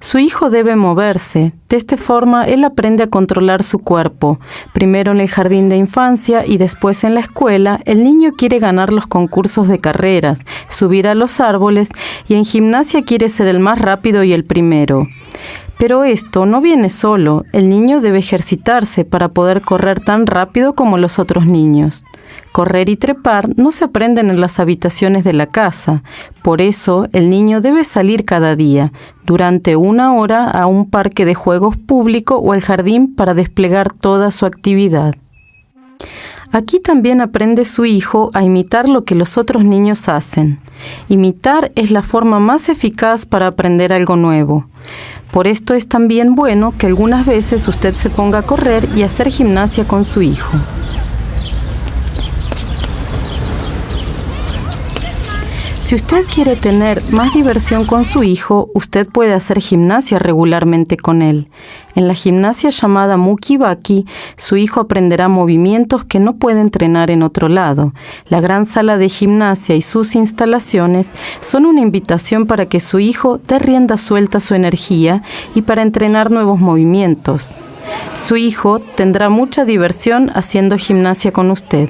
Su hijo debe moverse. De esta forma, él aprende a controlar su cuerpo. Primero en el jardín de infancia y después en la escuela, el niño quiere ganar los concursos de carreras, subir a los árboles y en gimnasia quiere ser el más rápido y el primero. Pero esto no viene solo. El niño debe ejercitarse para poder correr tan rápido como los otros niños. Correr y trepar no se aprenden en las habitaciones de la casa. Por eso, el niño debe salir cada día, durante 1 hora, a un parque de juegos público o al jardín para desplegar toda su actividad. Aquí también aprende su hijo a imitar lo que los otros niños hacen. Imitar es la forma más eficaz para aprender algo nuevo. Por esto es también bueno que algunas veces usted se ponga a correr y a hacer gimnasia con su hijo. Si usted quiere tener más diversión con su hijo, usted puede hacer gimnasia regularmente con él. En la gimnasia llamada Mukibaki, su hijo aprenderá movimientos que no puede entrenar en otro lado. La gran sala de gimnasia y sus instalaciones son una invitación para que su hijo dé rienda suelta a su energía y para entrenar nuevos movimientos. Su hijo tendrá mucha diversión haciendo gimnasia con usted.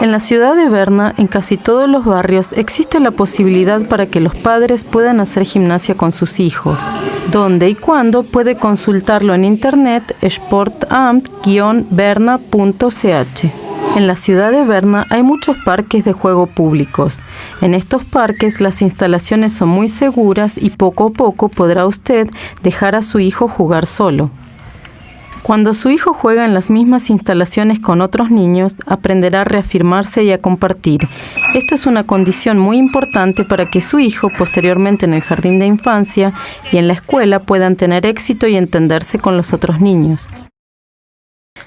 En la ciudad de Berna, en casi todos los barrios, existe la posibilidad para que los padres puedan hacer gimnasia con sus hijos. ¿Dónde y cuándo? Puede consultarlo en internet sportamt-berna.ch. En la ciudad de Berna hay muchos parques de juego públicos. En estos parques las instalaciones son muy seguras y poco a poco podrá usted dejar a su hijo jugar solo. Cuando su hijo juega en las mismas instalaciones con otros niños, aprenderá a reafirmarse y a compartir. Esto es una condición muy importante para que su hijo, posteriormente en el jardín de infancia y en la escuela, puedan tener éxito y entenderse con los otros niños.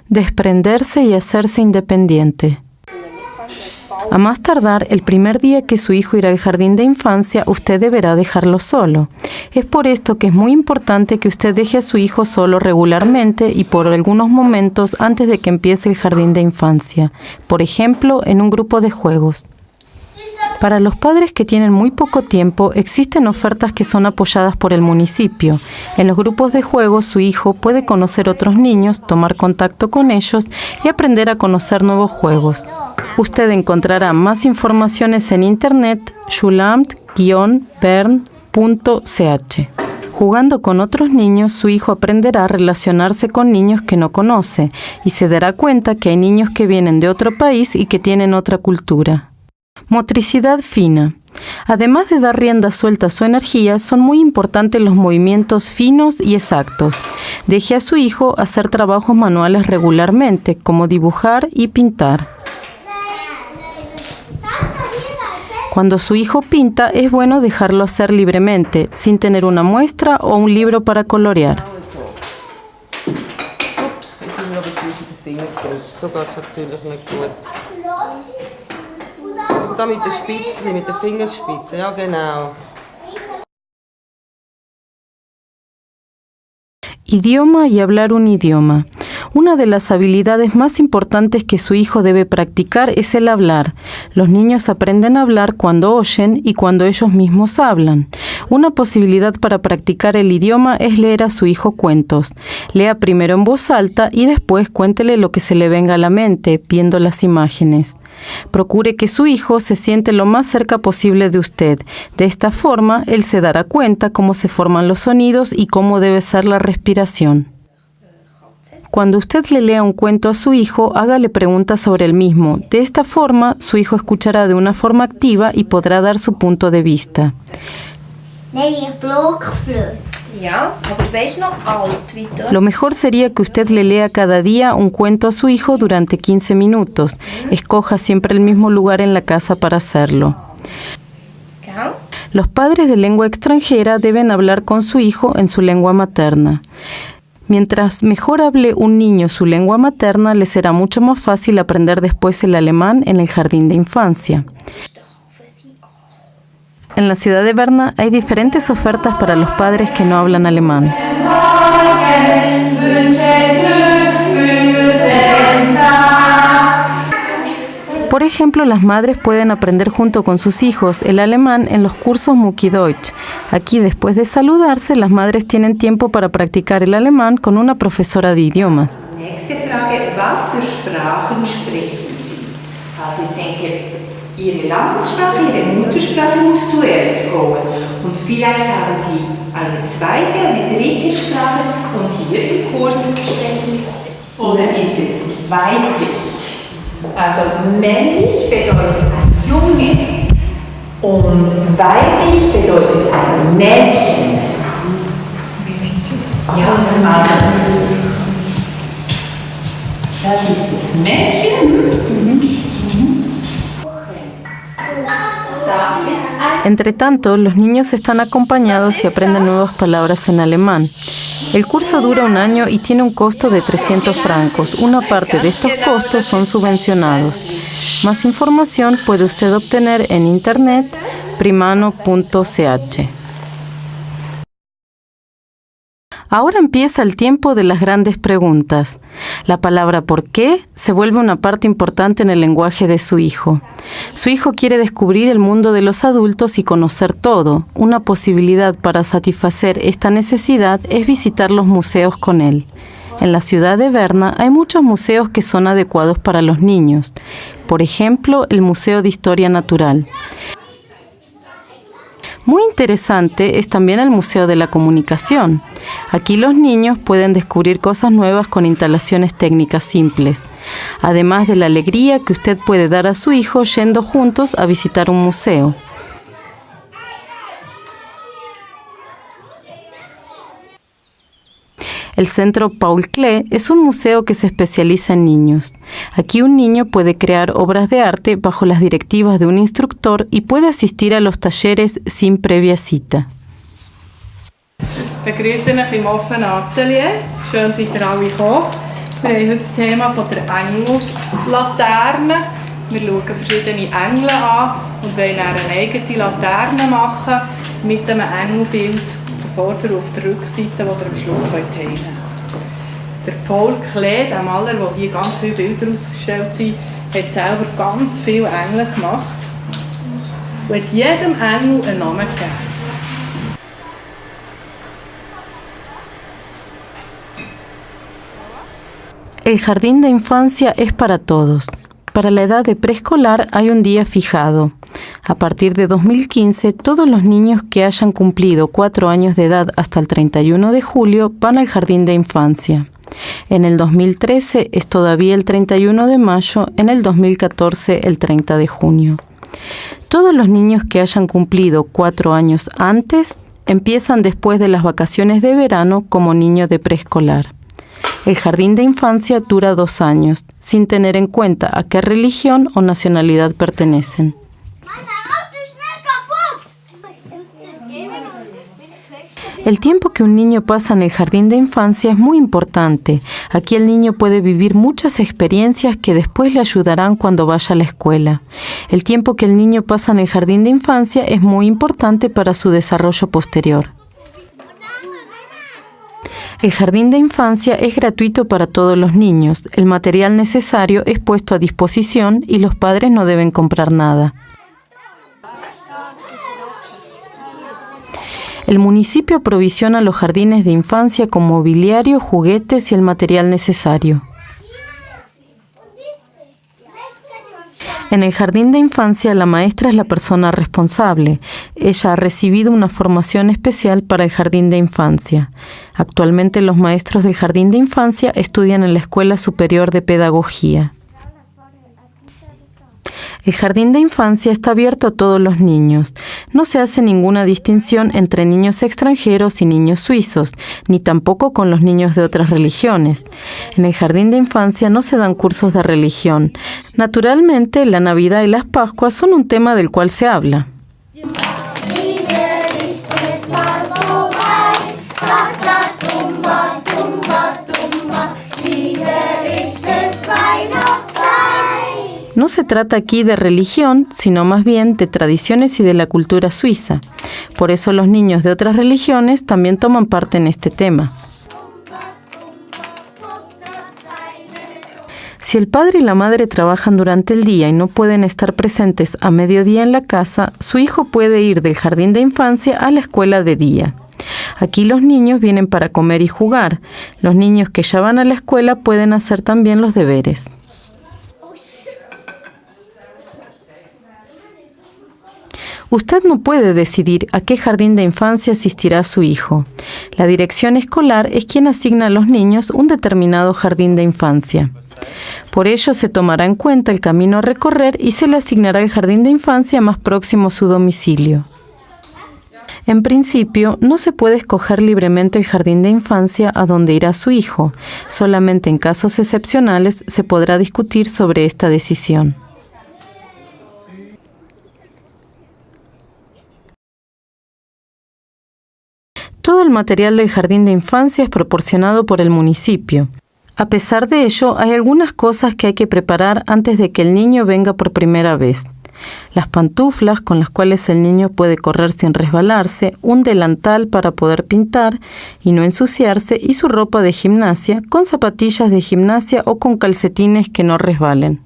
Desprenderse y hacerse independiente. A más tardar, el primer día que su hijo irá al jardín de infancia, usted deberá dejarlo solo. Es por esto que es muy importante que usted deje a su hijo solo regularmente y por algunos momentos antes de que empiece el jardín de infancia. Por ejemplo, en un grupo de juegos. Para los padres que tienen muy poco tiempo, existen ofertas que son apoyadas por el municipio. En los grupos de juegos, su hijo puede conocer otros niños, tomar contacto con ellos y aprender a conocer nuevos juegos. Usted encontrará más informaciones en internet schulamt-bern.ch. Jugando con otros niños, su hijo aprenderá a relacionarse con niños que no conoce y se dará cuenta que hay niños que vienen de otro país y que tienen otra cultura. Motricidad fina. Además de dar rienda suelta a su energía, son muy importantes los movimientos finos y exactos. Deje a su hijo hacer trabajos manuales regularmente, como dibujar y pintar. Cuando su hijo pinta, es bueno dejarlo hacer libremente, sin tener una muestra o un libro para colorear. Da mit der Spitze, mit der Fingerspitze, ja genau. Idioma y hablar un idioma. Una de las habilidades más importantes que su hijo debe practicar es el hablar. Los niños aprenden a hablar cuando oyen y cuando ellos mismos hablan. Una posibilidad para practicar el idioma es leer a su hijo cuentos. Lea primero en voz alta y después cuéntele lo que se le venga a la mente, viendo las imágenes. Procure que su hijo se siente lo más cerca posible de usted. De esta forma, él se dará cuenta cómo se forman los sonidos y cómo debe ser la respiración. Cuando usted le lea un cuento a su hijo, hágale preguntas sobre el mismo. De esta forma, su hijo escuchará de una forma activa y podrá dar su punto de vista. Lo mejor sería que usted le lea cada día un cuento a su hijo durante 15 minutos. Escoja siempre el mismo lugar en la casa para hacerlo. Los padres de lengua extranjera deben hablar con su hijo en su lengua materna. Mientras mejor hable un niño su lengua materna, le será mucho más fácil aprender después el alemán en el jardín de infancia. En la ciudad de Berna hay diferentes ofertas para los padres que no hablan alemán. Por ejemplo, las madres pueden aprender junto con sus hijos el alemán en los cursos Muki Deutsch. Aquí, después de saludarse, las madres tienen tiempo para practicar el alemán con una profesora de idiomas. Nächste Frage, was für Sprachen sprechen Sie? Also ich denke, Ihre Landessprache, Ihre Muttersprache muss zuerst kommen. Und vielleicht haben Sie eine zweite, eine dritte Sprache und hier im Kurs sprechen. Oder ist es weiblich? Also männlich bedeutet ein Junge und weiblich bedeutet ein Mädchen. Ja, also das ist das Mädchen. Entre tanto, los niños están acompañados y aprenden nuevas palabras en alemán. El curso dura 1 año y tiene un costo de 300 francos. Una parte de estos costos son subvencionados. Más información puede usted obtener en internet primano.ch. Ahora empieza el tiempo de las grandes preguntas. La palabra ¿por qué? Se vuelve una parte importante en el lenguaje de su hijo. Su hijo quiere descubrir el mundo de los adultos y conocer todo. Una posibilidad para satisfacer esta necesidad es visitar los museos con él. En la ciudad de Berna hay muchos museos que son adecuados para los niños. Por ejemplo, el Museo de Historia Natural. Muy interesante es también el Museo de la Comunicación. Aquí los niños pueden descubrir cosas nuevas con instalaciones técnicas simples, además de la alegría que usted puede dar a su hijo yendo juntos a visitar un museo. El Centro Paul Klee es un museo que se especializa en niños. Aquí un niño puede crear obras de arte bajo las directivas de un instructor y puede asistir a los talleres sin previa cita. Begrüße euch im offenen Atelier. Schön, seid ihr alle gekommen. Wir haben heute das Thema von der Engelslaterne. Wir schauen verschiedene Engel an und wollen dann eine eigene Laterne machen mit einem Engelbild auf der Vorder- und auf der Rückseite, das ihr am Schluss teilen könnt. Der Paul Klee, der Maler, wo hier ganz viele Bilder ausgestellt sind, hat selber ganz viele Engel gemacht und hat jedem Engel einen Namen gegeben. El jardín de infancia es para todos. Para la edad de preescolar hay un día fijado. A partir de 2015, todos los niños que hayan cumplido 4 años de edad hasta el 31 de julio van al jardín de infancia. En el 2013 es todavía el 31 de mayo, en el 2014 el 30 de junio. Todos los niños que hayan cumplido 4 años antes empiezan después de las vacaciones de verano como niño de preescolar. El jardín de infancia dura 2 años, sin tener en cuenta a qué religión o nacionalidad pertenecen. El tiempo que un niño pasa en el jardín de infancia es muy importante. Aquí el niño puede vivir muchas experiencias que después le ayudarán cuando vaya a la escuela. El tiempo que el niño pasa en el jardín de infancia es muy importante para su desarrollo posterior. El jardín de infancia es gratuito para todos los niños. El material necesario es puesto a disposición y los padres no deben comprar nada. El municipio provisiona los jardines de infancia con mobiliario, juguetes y el material necesario. En el jardín de infancia, la maestra es la persona responsable. Ella ha recibido una formación especial para el jardín de infancia. Actualmente los maestros del jardín de infancia estudian en la Escuela Superior de Pedagogía. El jardín de infancia está abierto a todos los niños. No se hace ninguna distinción entre niños extranjeros y niños suizos, ni tampoco con los niños de otras religiones. En el jardín de infancia no se dan cursos de religión. Naturalmente, la Navidad y las Pascuas son un tema del cual se habla. No se trata aquí de religión, sino más bien de tradiciones y de la cultura suiza. Por eso los niños de otras religiones también toman parte en este tema. Si el padre y la madre trabajan durante el día y no pueden estar presentes a mediodía en la casa, su hijo puede ir del jardín de infancia a la escuela de día. Aquí los niños vienen para comer y jugar. Los niños que ya van a la escuela pueden hacer también los deberes. Usted no puede decidir a qué jardín de infancia asistirá su hijo. La dirección escolar es quien asigna a los niños un determinado jardín de infancia. Por ello se tomará en cuenta el camino a recorrer y se le asignará el jardín de infancia más próximo a su domicilio. En principio, no se puede escoger libremente el jardín de infancia a donde irá su hijo. Solamente en casos excepcionales se podrá discutir sobre esta decisión. Todo el material del jardín de infancia es proporcionado por el municipio. A pesar de ello, hay algunas cosas que hay que preparar antes de que el niño venga por primera vez. Las pantuflas con las cuales el niño puede correr sin resbalarse, un delantal para poder pintar y no ensuciarse y su ropa de gimnasia con zapatillas de gimnasia o con calcetines que no resbalen.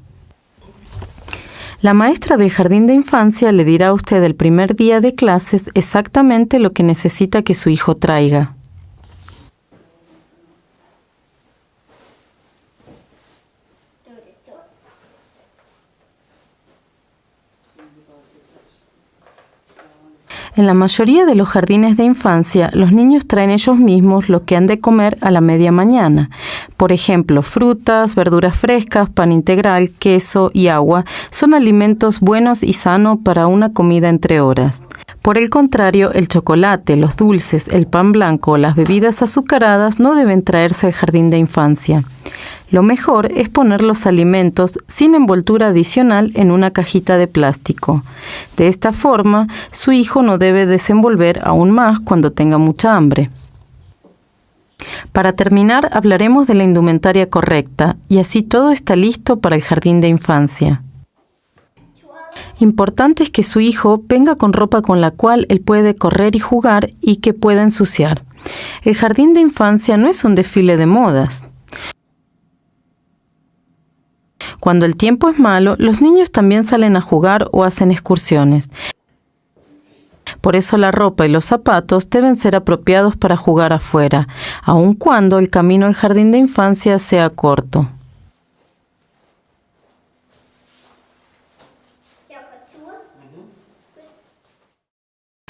La maestra del jardín de infancia le dirá a usted el primer día de clases exactamente lo que necesita que su hijo traiga. En la mayoría de los jardines de infancia, los niños traen ellos mismos lo que han de comer a la media mañana. Por ejemplo, frutas, verduras frescas, pan integral, queso y agua son alimentos buenos y sanos para una comida entre horas. Por el contrario, el chocolate, los dulces, el pan blanco o las bebidas azucaradas no deben traerse al jardín de infancia. Lo mejor es poner los alimentos sin envoltura adicional en una cajita de plástico. De esta forma, su hijo no debe desenvolver aún más cuando tenga mucha hambre. Para terminar, hablaremos de la indumentaria correcta, y así todo está listo para el jardín de infancia. Importante es que su hijo venga con ropa con la cual él puede correr y jugar y que pueda ensuciar. El jardín de infancia no es un desfile de modas. Cuando el tiempo es malo, los niños también salen a jugar o hacen excursiones. Por eso la ropa y los zapatos deben ser apropiados para jugar afuera, aun cuando el camino al jardín de infancia sea corto.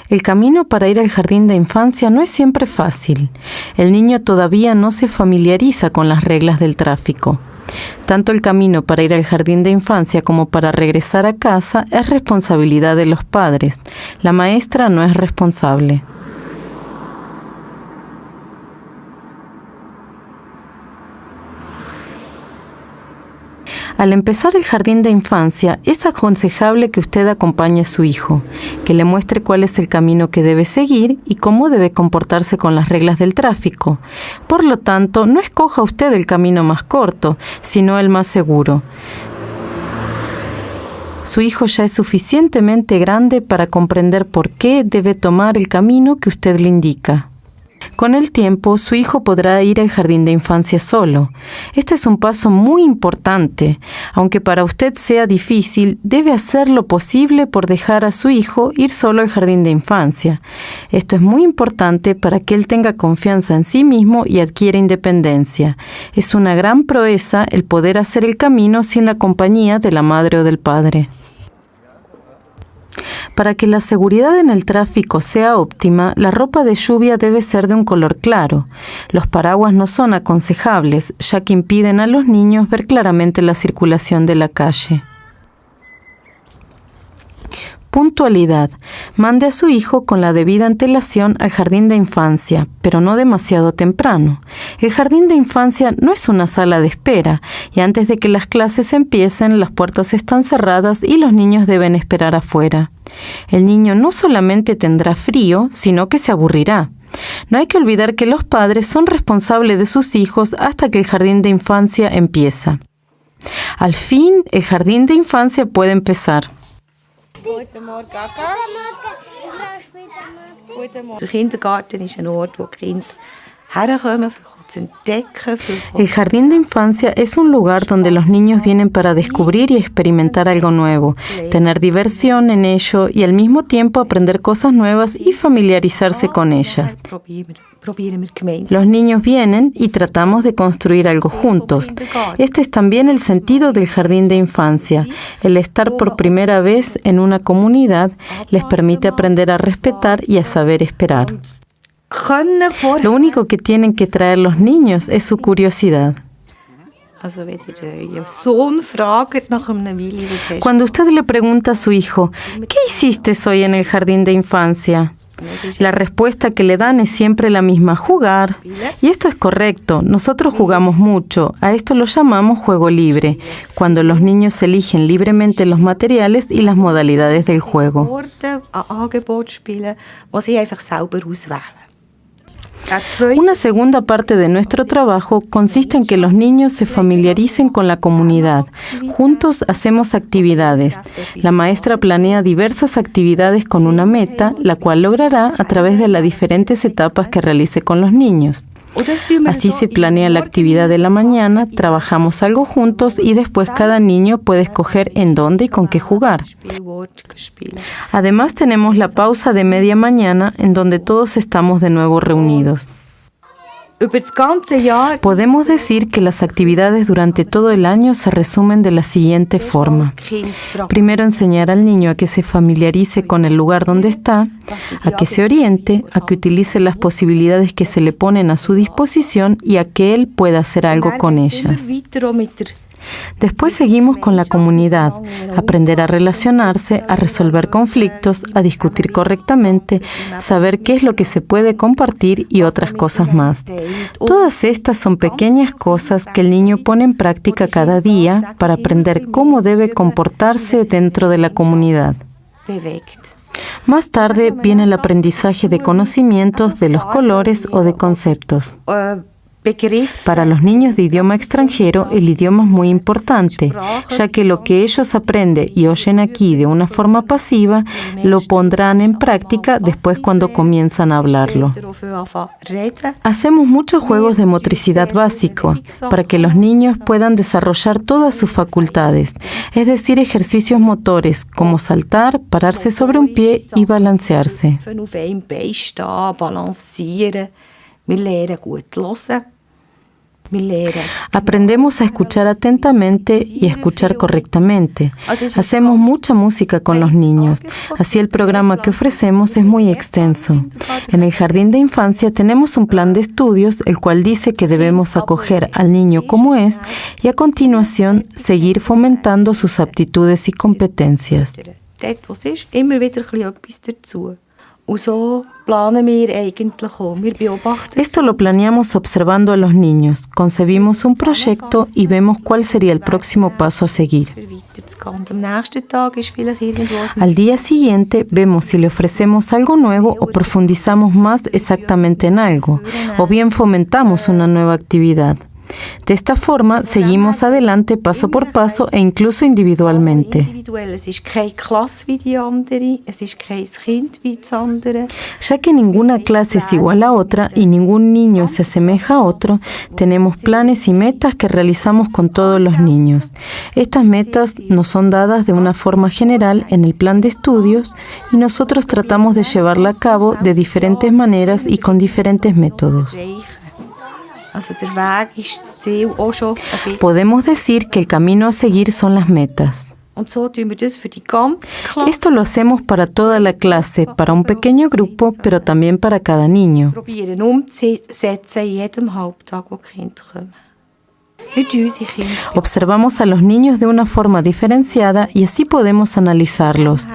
El camino para ir al jardín de infancia no es siempre fácil. El niño todavía no se familiariza con las reglas del tráfico. Tanto el camino para ir al jardín de infancia como para regresar a casa es responsabilidad de los padres. La maestra no es responsable. Al empezar el jardín de infancia, es aconsejable que usted acompañe a su hijo, que le muestre cuál es el camino que debe seguir y cómo debe comportarse con las reglas del tráfico. Por lo tanto, no escoja usted el camino más corto, sino el más seguro. Su hijo ya es suficientemente grande para comprender por qué debe tomar el camino que usted le indica. Con el tiempo, su hijo podrá ir al jardín de infancia solo. Este es un paso muy importante. Aunque para usted sea difícil, debe hacer lo posible por dejar a su hijo ir solo al jardín de infancia. Esto es muy importante para que él tenga confianza en sí mismo y adquiera independencia. Es una gran proeza el poder hacer el camino sin la compañía de la madre o del padre. Para que la seguridad en el tráfico sea óptima, la ropa de lluvia debe ser de un color claro. Los paraguas no son aconsejables, ya que impiden a los niños ver claramente la circulación de la calle. Puntualidad. Mande a su hijo con la debida antelación al jardín de infancia, pero no demasiado temprano. El jardín de infancia no es una sala de espera, y antes de que las clases empiecen, las puertas están cerradas y los niños deben esperar afuera. El niño no solamente tendrá frío, sino que se aburrirá. No hay que olvidar que los padres son responsables de sus hijos hasta que el jardín de infancia empieza. Al fin, el jardín de infancia puede empezar. Der Kindergarten ist ein Ort, wo die Kinder herkommen, zu entdecken. El jardín de infancia es un lugar donde los niños vienen para descubrir y experimentar algo nuevo, tener diversión en ello y al mismo tiempo aprender cosas nuevas y familiarizarse con ellas. Los niños vienen y tratamos de construir algo juntos. Este es también el sentido del jardín de infancia. El estar por primera vez en una comunidad les permite aprender a respetar y a saber esperar. Lo único que tienen que traer los niños es su curiosidad. Cuando usted le pregunta a su hijo, ¿qué hiciste hoy en el jardín de infancia? La respuesta que le dan es siempre la misma, jugar. Y esto es correcto, nosotros jugamos mucho, a esto lo llamamos juego libre, cuando los niños eligen libremente los materiales y las modalidades del juego. Una segunda parte de nuestro trabajo consiste en que los niños se familiaricen con la comunidad. Juntos hacemos actividades. La maestra planea diversas actividades con una meta, la cual logrará a través de las diferentes etapas que realice con los niños. Así se planea la actividad de la mañana, trabajamos algo juntos y después cada niño puede escoger en dónde y con qué jugar. Además tenemos la pausa de media mañana en donde todos estamos de nuevo reunidos. Podemos decir que las actividades durante todo el año se resumen de la siguiente forma. Primero, enseñar al niño a que se familiarice con el lugar donde está, a que se oriente, a que utilice las posibilidades que se le ponen a su disposición y a que él pueda hacer algo con ellas. Después seguimos con la comunidad, aprender a relacionarse, a resolver conflictos, a discutir correctamente, saber qué es lo que se puede compartir y otras cosas más. Todas estas son pequeñas cosas que el niño pone en práctica cada día para aprender cómo debe comportarse dentro de la comunidad. Más tarde viene el aprendizaje de conocimientos, de los colores o de conceptos. Para los niños de idioma extranjero, el idioma es muy importante, ya que lo que ellos aprenden y oyen aquí de una forma pasiva, lo pondrán en práctica después cuando comienzan a hablarlo. Hacemos muchos juegos de motricidad básico para que los niños puedan desarrollar todas sus facultades, es decir, ejercicios motores como saltar, pararse sobre un pie y balancearse. Aprendemos a escuchar atentamente y a escuchar correctamente. Hacemos mucha música con los niños. Así el programa que ofrecemos es muy extenso. En el jardín de infancia tenemos un plan de estudios, el cual dice que debemos acoger al niño como es y a continuación seguir fomentando sus aptitudes y competencias. Esto lo planeamos observando a los niños, concebimos un proyecto y vemos cuál sería el próximo paso a seguir. Al día siguiente vemos si le ofrecemos algo nuevo o profundizamos más exactamente en algo, o bien fomentamos una nueva actividad. De esta forma, seguimos adelante paso por paso e incluso individualmente. Ya que ninguna clase es igual a otra y ningún niño se asemeja a otro, tenemos planes y metas que realizamos con todos los niños. Estas metas nos son dadas de una forma general en el plan de estudios y nosotros tratamos de llevarla a cabo de diferentes maneras y con diferentes métodos. Podemos decir que el camino a seguir son las metas. Esto lo hacemos para toda la clase, para un pequeño grupo, pero también para cada niño. Observamos a los niños de una forma diferenciada y así podemos analizarlos.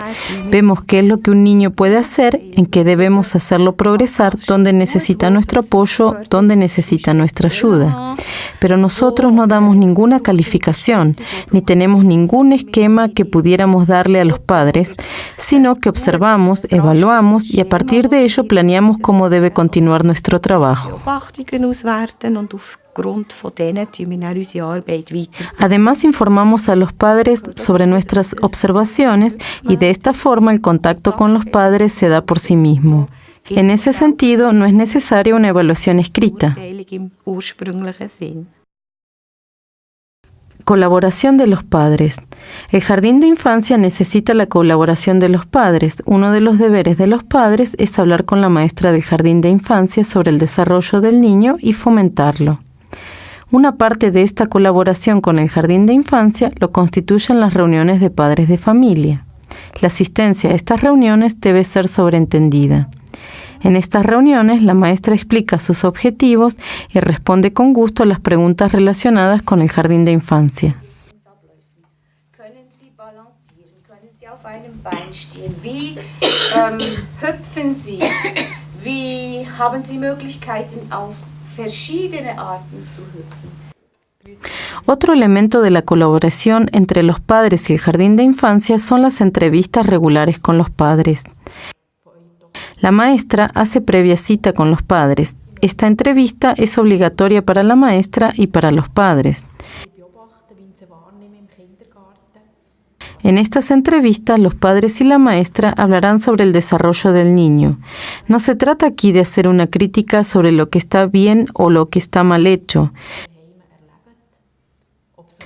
Vemos qué es lo que un niño puede hacer, en qué debemos hacerlo progresar, dónde necesita nuestro apoyo, dónde necesita nuestra ayuda. Pero nosotros no damos ninguna calificación, ni tenemos ningún esquema que pudiéramos darle a los padres, sino que observamos, evaluamos y a partir de ello planeamos cómo debe continuar nuestro trabajo. Además, informamos a los padres sobre nuestras observaciones y de esta forma el contacto con los padres se da por sí mismo. En ese sentido, no es necesaria una evaluación escrita. Im ursprünglichen Sinn. Colaboración de los padres. El jardín de infancia necesita la colaboración de los padres. Uno de los deberes de los padres es hablar con la maestra del jardín de infancia sobre el desarrollo del niño y fomentarlo. Una parte de esta colaboración con el jardín de infancia lo constituyen las reuniones de padres de familia. La asistencia a estas reuniones debe ser sobreentendida. En estas reuniones, la maestra explica sus objetivos y responde con gusto a las preguntas relacionadas con el jardín de infancia. Können Sie balancieren? Können Sie auf einem Bein stehen? Wie hüpfen Sie? Wie haben Sie Möglichkeiten, auf verschiedene Arten zu hüpfen? Otro elemento de la colaboración entre los padres y el jardín de infancia son las entrevistas regulares con los padres. La maestra hace previa cita con los padres. Esta entrevista es obligatoria para la maestra y para los padres. En estas entrevistas, los padres y la maestra hablarán sobre el desarrollo del niño. No se trata aquí de hacer una crítica sobre lo que está bien o lo que está mal hecho,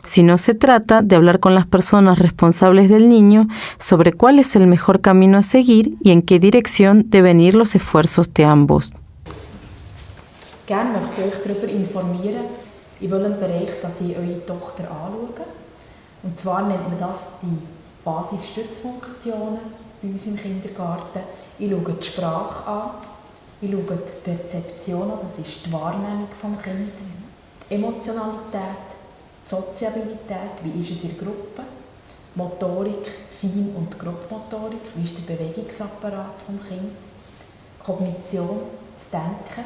sino se trata de hablar con las personas responsables del niño sobre cuál es el mejor camino a seguir y en qué dirección deben ir los esfuerzos de ambos. Gerne möchte ich euch darüber informieren, in welchem Bereich dass ihr eure Tochter anschaut. Und zwar nennt man das die Basisstützfunktionen bei uns im Kindergarten. Ich schaue die Sprache an, ich schaue die Perzeption an, das ist die Wahrnehmung des Kindes, die Emotionalität, die Soziabilität, wie ist es in der Gruppe, Motorik, Fein- und Grobmotorik, wie ist der Bewegungsapparat des Kindes, Kognition, das Denken,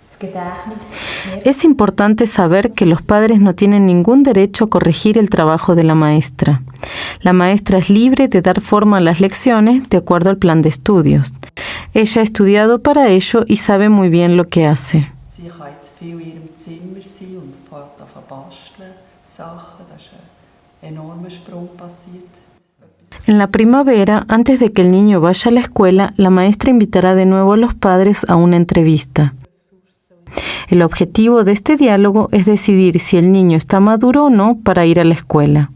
das Gedächtnis. Es importante saber que los padres no tienen ningún derecho a corregir el trabajo de la maestra. La maestra es libre de dar forma a las lecciones de acuerdo al plan de estudios. Ella ha estudiado para ello y sabe muy bien lo que hace. Sie kann jetzt viel in ihrem Zimmer sein und fängt an zu basteln, Sachen, da ist ein enormer Sprung passiert. En la primavera, antes de que el niño vaya a la escuela, la maestra invitará de nuevo a los padres a una entrevista. El objetivo de este diálogo es decidir si el niño está maduro o no para ir a la escuela.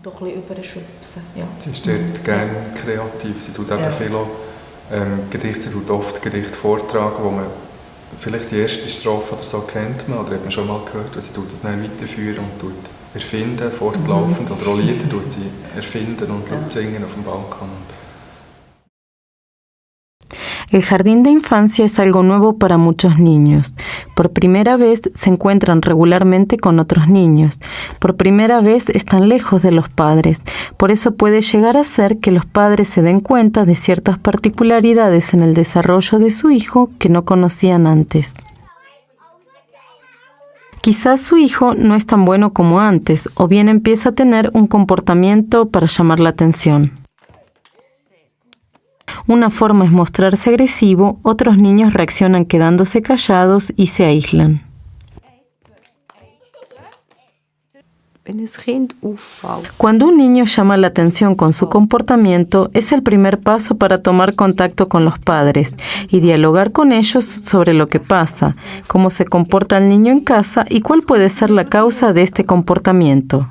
Sie ist dort gerne kreativ, sie tut eben viel Gedichte, sie tut oft Gedichte vortragen, wo man vielleicht die erste Strophe oder so kennt man, oder hat man schon mal gehört, und sie tut das dann weiterführen und tut erfinden, fortlaufend, oder auch Lieder tut sie erfinden und singen auf dem Balkon. El jardín de infancia es algo nuevo para muchos niños. Por primera vez se encuentran regularmente con otros niños. Por primera vez están lejos de los padres. Por eso puede llegar a ser que los padres se den cuenta de ciertas particularidades en el desarrollo de su hijo que no conocían antes. Quizás su hijo no es tan bueno como antes, o bien empieza a tener un comportamiento para llamar la atención. Una forma es mostrarse agresivo, otros niños reaccionan quedándose callados y se aíslan. Cuando un niño llama la atención con su comportamiento, es el primer paso para tomar contacto con los padres y dialogar con ellos sobre lo que pasa, cómo se comporta el niño en casa y cuál puede ser la causa de este comportamiento.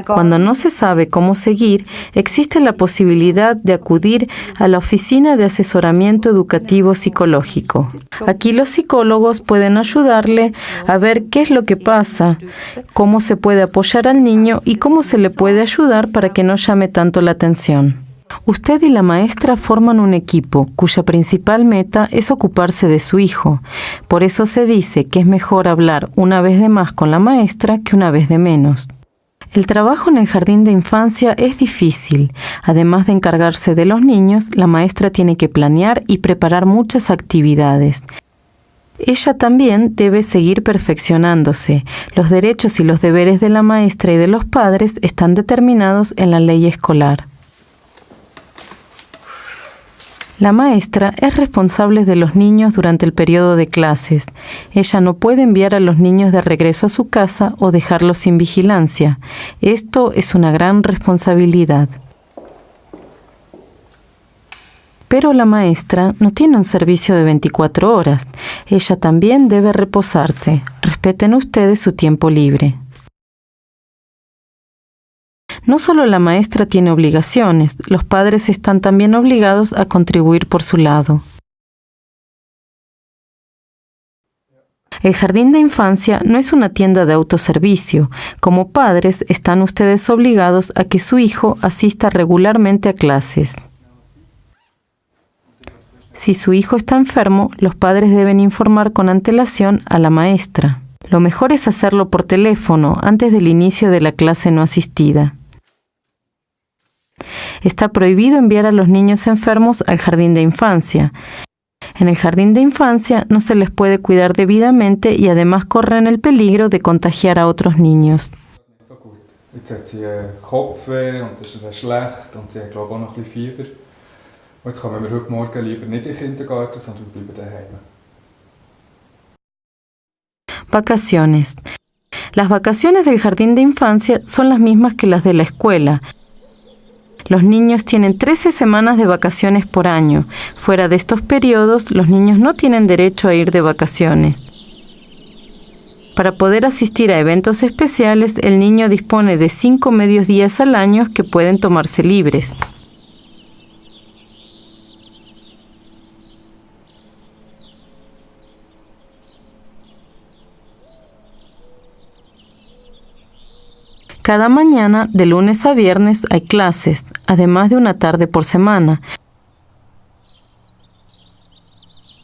Cuando no se sabe cómo seguir, existe la posibilidad de acudir a la Oficina de Asesoramiento Educativo Psicológico. Aquí los psicólogos pueden ayudarle a ver qué es lo que pasa, cómo se puede apoyar al niño y cómo se le puede ayudar para que no llame tanto la atención. Usted y la maestra forman un equipo cuya principal meta es ocuparse de su hijo. Por eso se dice que es mejor hablar una vez de más con la maestra que una vez de menos. El trabajo en el jardín de infancia es difícil. Además de encargarse de los niños, la maestra tiene que planear y preparar muchas actividades. Ella también debe seguir perfeccionándose. Los derechos y los deberes de la maestra y de los padres están determinados en la ley escolar. La maestra es responsable de los niños durante el periodo de clases. Ella no puede enviar a los niños de regreso a su casa o dejarlos sin vigilancia. Esto es una gran responsabilidad. Pero la maestra no tiene un servicio de 24 horas. Ella también debe reposarse. Respeten ustedes su tiempo libre. No solo la maestra tiene obligaciones, los padres están también obligados a contribuir por su lado. El jardín de infancia no es una tienda de autoservicio. Como padres, están ustedes obligados a que su hijo asista regularmente a clases. Si su hijo está enfermo, los padres deben informar con antelación a la maestra. Lo mejor es hacerlo por teléfono antes del inicio de la clase no asistida. Está prohibido enviar a los niños enfermos al jardín de infancia. En el jardín de infancia no se les puede cuidar debidamente y además corren el peligro de contagiar a otros niños. Jetzt hat sie Kopfweh und es ist schlecht und sie hat, glaube ich, auch noch ein bisschen Fieber. Und jetzt kommen wir heute Morgen lieber nicht in den Kindergarten, sondern bleiben daheim. Vacaciones. Las vacaciones del jardín de infancia son las mismas que las de la escuela. Los niños tienen 13 semanas de vacaciones por año. Fuera de estos periodos, los niños no tienen derecho a ir de vacaciones. Para poder asistir a eventos especiales, el niño dispone de 5 medios días al año que pueden tomarse libres. Cada mañana, de lunes a viernes, hay clases, además de una tarde por semana.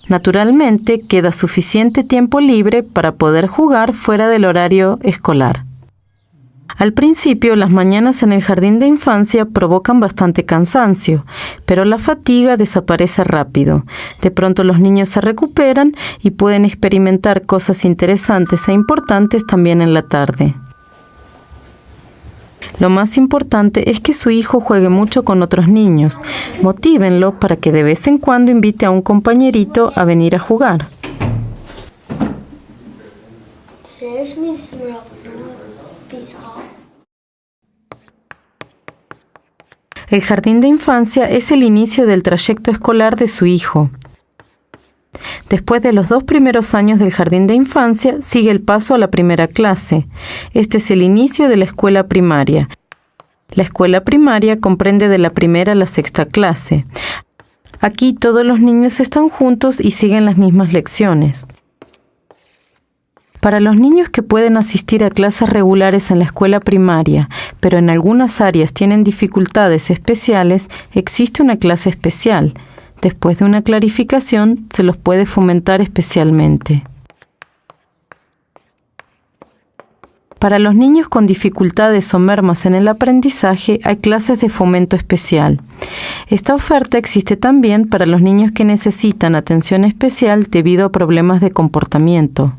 Naturalmente, queda suficiente tiempo libre para poder jugar fuera del horario escolar. Al principio, las mañanas en el jardín de infancia provocan bastante cansancio, pero la fatiga desaparece rápido. De pronto los niños se recuperan y pueden experimentar cosas interesantes e importantes también en la tarde. Lo más importante es que su hijo juegue mucho con otros niños. Motívenlo para que de vez en cuando invite a un compañerito a venir a jugar. El jardín de infancia es el inicio del trayecto escolar de su hijo. Después de los 2 primeros años del jardín de infancia, sigue el paso a la primera clase. Este es el inicio de la escuela primaria. La escuela primaria comprende de la primera a la 6ª clase. Aquí todos los niños están juntos y siguen las mismas lecciones. Para los niños que pueden asistir a clases regulares en la escuela primaria, pero en algunas áreas tienen dificultades especiales, existe una clase especial. Después de una clarificación, se los puede fomentar especialmente. Para los niños con dificultades o mermas en el aprendizaje, hay clases de fomento especial. Esta oferta existe también para los niños que necesitan atención especial debido a problemas de comportamiento.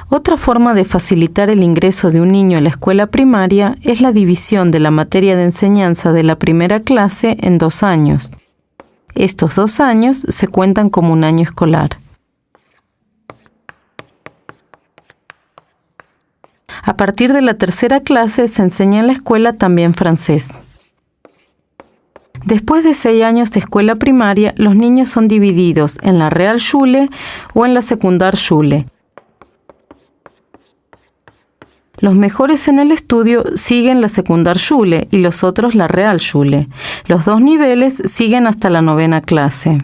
Otra forma de facilitar el ingreso de un niño a la escuela primaria es la división de la materia de enseñanza de la primera clase en 2 años. Estos 2 años se cuentan como un año escolar. A partir de la 3ª clase se enseña en la escuela también francés. Después de 6 años de escuela primaria, los niños son divididos en la Realschule o en la Sekundarschule. Los mejores en el estudio siguen la Sekundarschule y los otros la Realschule. Los 2 niveles siguen hasta la 9ª clase.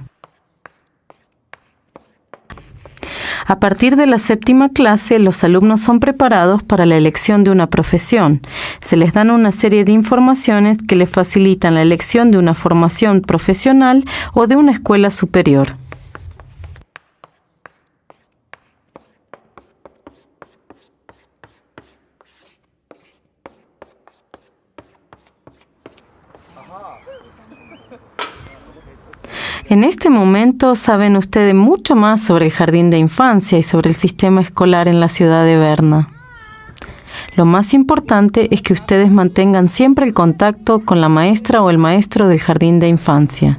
A partir de la 7ª clase, los alumnos son preparados para la elección de una profesión. Se les dan una serie de informaciones que les facilitan la elección de una formación profesional o de una escuela superior. En este momento saben ustedes mucho más sobre el jardín de infancia y sobre el sistema escolar en la ciudad de Berna. Lo más importante es que ustedes mantengan siempre el contacto con la maestra o el maestro del jardín de infancia.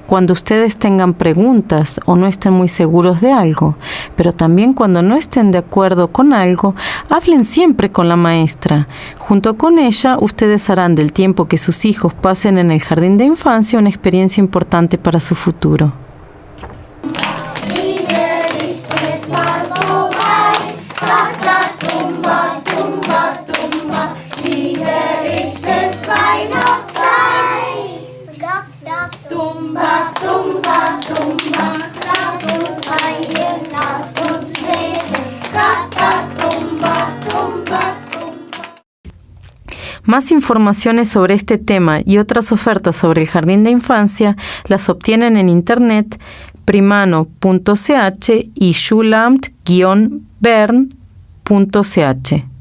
cuando ustedes tengan preguntas o no estén muy seguros de algo, pero también cuando no estén de acuerdo con algo, hablen siempre con la maestra. Junto con ella, ustedes harán del tiempo que sus hijos pasen en el jardín de infancia una experiencia importante para su futuro. Más informaciones sobre este tema y otras ofertas sobre el jardín de infancia las obtienen en internet primano.ch y schulamt-bern.ch.